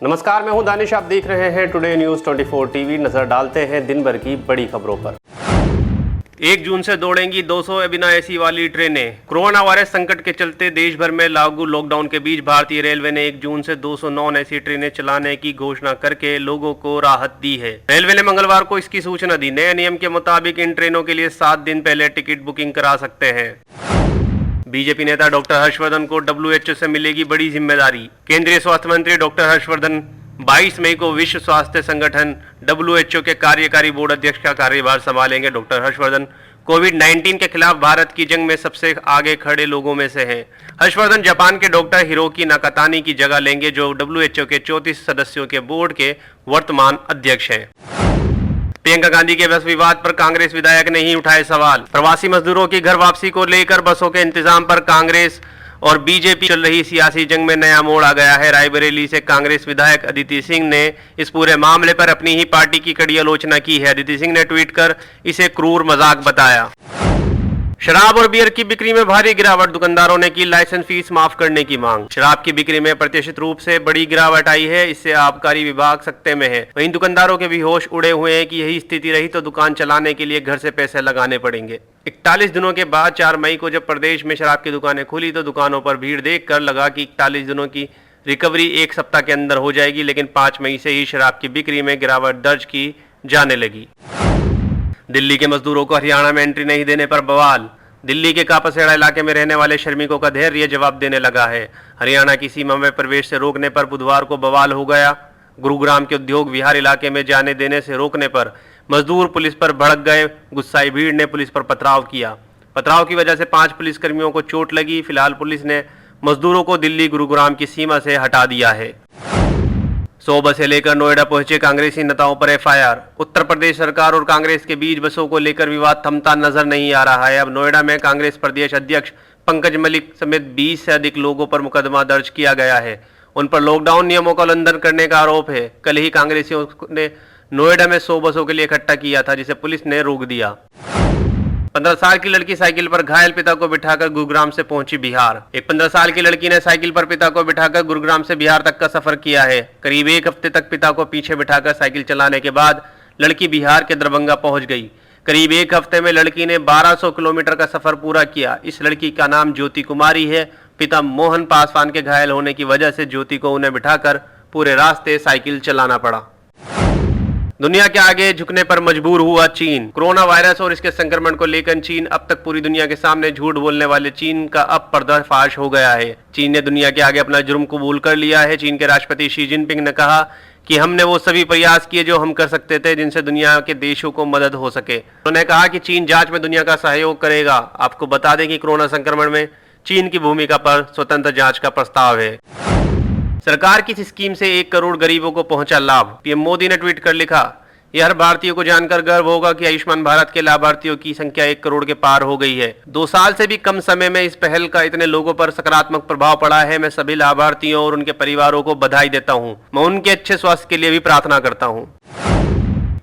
नमस्कार, मैं हूं दानिश। आप देख रहे हैं टुडे न्यूज़ 24 टीवी। नजर डालते हैं दिन भर की बड़ी खबरों पर। 1 जून से दौड़ेंगी 200 बिना एसी वाली ट्रेनें। कोरोना वायरस संकट के चलते देश भर में लागू लॉकडाउन के बीच भारतीय रेलवे ने 1 जून से 200 नॉन एसी ट्रेनें चलाने की घोषणा करके लोगों को राहत दी है। रेलवे ने मंगलवार को इसकी सूचना दी। नए नियम के मुताबिक इन ट्रेनों के लिए 7 दिन पहले टिकट बुकिंग करा सकते हैं। बीजेपी नेता डॉक्टर हर्षवर्धन को WHO से मिलेगी बड़ी जिम्मेदारी। केंद्रीय स्वास्थ्य मंत्री डॉक्टर हर्षवर्धन 22 मई को विश्व स्वास्थ्य संगठन WHO के कार्यकारी बोर्ड अध्यक्ष का कार्यभार संभालेंगे। डॉक्टर हर्षवर्धन कोविड-19 के खिलाफ भारत की जंग में सबसे आगे खड़े लोगों में से हैं। हर्षवर्धन जापान के डॉक्टर हिरोकी नाकातानी की जगह लेंगे, जो WHO के 34 सदस्यों के बोर्ड के वर्तमान अध्यक्ष हैं। प्रियंका गांधी के बस विवाद पर कांग्रेस विधायक ने ही उठाए सवाल। प्रवासी मजदूरों की घर वापसी को लेकर बसों के इंतजाम पर कांग्रेस और बीजेपी चल रही सियासी जंग में नया मोड़ आ गया है। रायबरेली से कांग्रेस विधायक अदिति सिंह ने इस पूरे मामले पर अपनी ही पार्टी की कड़ी आलोचना की है। अदिति सिंह ने ट्वीट कर इसे क्रूर मजाक बताया। शराब और बियर की बिक्री में भारी गिरावट। दुकानदारों ने की लाइसेंस फीस माफ करने की मांग। शराब की बिक्री में प्रत्याशित रूप से बड़ी गिरावट आई है। इससे आबकारी विभाग सकते में है। वहीं दुकानदारों के भी होश उड़े हुए हैं कि यही स्थिति रही तो दुकान चलाने के लिए घर से पैसे लगाने पड़ेंगे। 41 दिनों के बाद 4 मई को जब प्रदेश में शराब की दुकानें खुली तो दुकानों पर भीड़ देखकर लगा कि 41 दिनों की रिकवरी 1 सप्ताह के अंदर हो जाएगी, लेकिन 5 मई से ही शराब की बिक्री में गिरावट दर्ज की जाने लगी। दिल्ली के मजदूरों को हरियाणा में एंट्री नहीं देने पर बवाल। दिल्ली के कापसेड़ा इलाके में रहने वाले श्रमिकों का धैर्य जवाब देने लगा है। हरियाणा की सीमा में प्रवेश से रोकने पर बुधवार को बवाल हो गया। गुरुग्राम के उद्योग विहार इलाके में जाने देने से रोकने पर मजदूर पुलिस पर भड़क गए। गुस्साई भीड़ ने पुलिस पर पथराव किया। पथराव की वजह से 5 पुलिसकर्मियों को चोट लगी। फिलहाल पुलिस ने मजदूरों को दिल्ली गुरुग्राम की सीमा से हटा दिया है। 100 बसें लेकर नोएडा पहुंचे कांग्रेसी नेताओं पर FIR। उत्तर प्रदेश सरकार और कांग्रेस के बीच बसों को लेकर विवाद थमता नजर नहीं आ रहा है। अब नोएडा में कांग्रेस प्रदेश अध्यक्ष पंकज मलिक समेत 20 से अधिक लोगों पर मुकदमा दर्ज किया गया है। उन पर लॉकडाउन नियमों का उल्लंघन करने का आरोप है। कल ही कांग्रेसियों ने नोएडा में 100 बसों के लिए इकट्ठा किया था, जिसे पुलिस ने रोक दिया। 15 साल की लड़की साइकिल पर घायल पिता को बिठाकर गुरुग्राम से पहुंची बिहार। एक 15 साल की लड़की ने साइकिल पर पिता को बिठाकर गुरुग्राम से बिहार तक का सफर किया है। करीब 1 हफ्ते तक पिता को पीछे बिठाकर साइकिल चलाने के बाद लड़की बिहार के दरभंगा पहुंच गई। करीब 1 हफ्ते में लड़की ने 1200 किलोमीटर का सफर पूरा किया। इस लड़की का नाम ज्योति कुमारी है। पिता मोहन पासवान के घायल होने की वजह से ज्योति को उन्हें बिठाकर पूरे रास्ते साइकिल चलाना पड़ा। दुनिया के आगे झुकने पर मजबूर हुआ चीन। कोरोना वायरस और इसके संक्रमण को लेकर चीन अब तक पूरी दुनिया के सामने झूठ बोलने वाले चीन का अब पर्दाफाश हो गया है। चीन ने दुनिया के आगे अपना जुर्म कबूल कर लिया है। चीन के राष्ट्रपति शी जिनपिंग ने कहा कि हमने वो सभी प्रयास किए जो हम कर सकते थे, जिनसे दुनिया के देशों को मदद हो सके। उन्होंने कहा कि चीन जांच में दुनिया का सहयोग करेगा। आपको बता दें कि कोरोना संक्रमण में चीन की भूमिका पर स्वतंत्र जांच का प्रस्ताव है। सरकार की इस स्कीम से 1 करोड़ गरीबों को पहुंचा लाभ। पीएम मोदी ने ट्वीट कर लिखा, यह हर भारतीय को जानकर गर्व होगा कि आयुष्मान भारत के लाभार्थियों की संख्या 1 करोड़ के पार हो गई है। 2 साल से भी कम समय में इस पहल का इतने लोगों पर सकारात्मक प्रभाव पड़ा है। मैं सभी लाभार्थियों और उनके परिवारों को बधाई देता हूं। मैं उनके अच्छे स्वास्थ्य के लिए भी प्रार्थना करता हूं।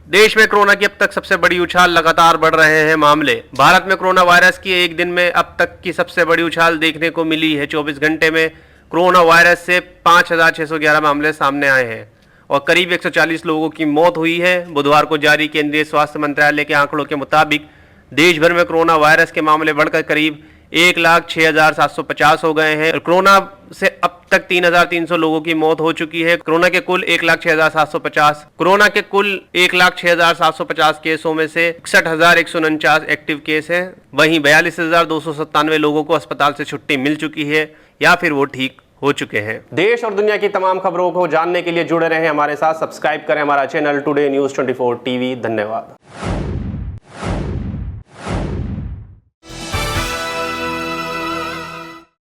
देश में कोरोना की अब तक सबसे बड़ी उछाल। लगातार बढ़ रहे हैं मामले। भारत में कोरोना वायरस की एक दिन में अब तक की सबसे बड़ी उछाल देखने को मिली है। 24 घंटे में कोरोना वायरस से 5611 मामले सामने आए हैं और करीब 140 लोगों की मौत हुई है। बुधवार को जारी केंद्रीय स्वास्थ्य मंत्रालय के आंकड़ों के मुताबिक देश भर में कोरोना वायरस के मामले बढ़कर करीब 1,06,750 हो गए हैं। कोरोना से अब तक 3,300 लोगों की मौत हो चुकी है। कोरोना के कुल 1,06,750 केसों में से 61,149 एक्टिव केस हैं। वहीं 42,297 लोगों को अस्पताल से छुट्टी मिल चुकी है या फिर वो ठीक हो चुके हैं। देश और दुनिया की तमाम खबरों को जानने के लिए जुड़े रहें हमारे साथ। सब्सक्राइब करें हमारा चैनल टुडे न्यूज़ 24 टीवी। धन्यवाद।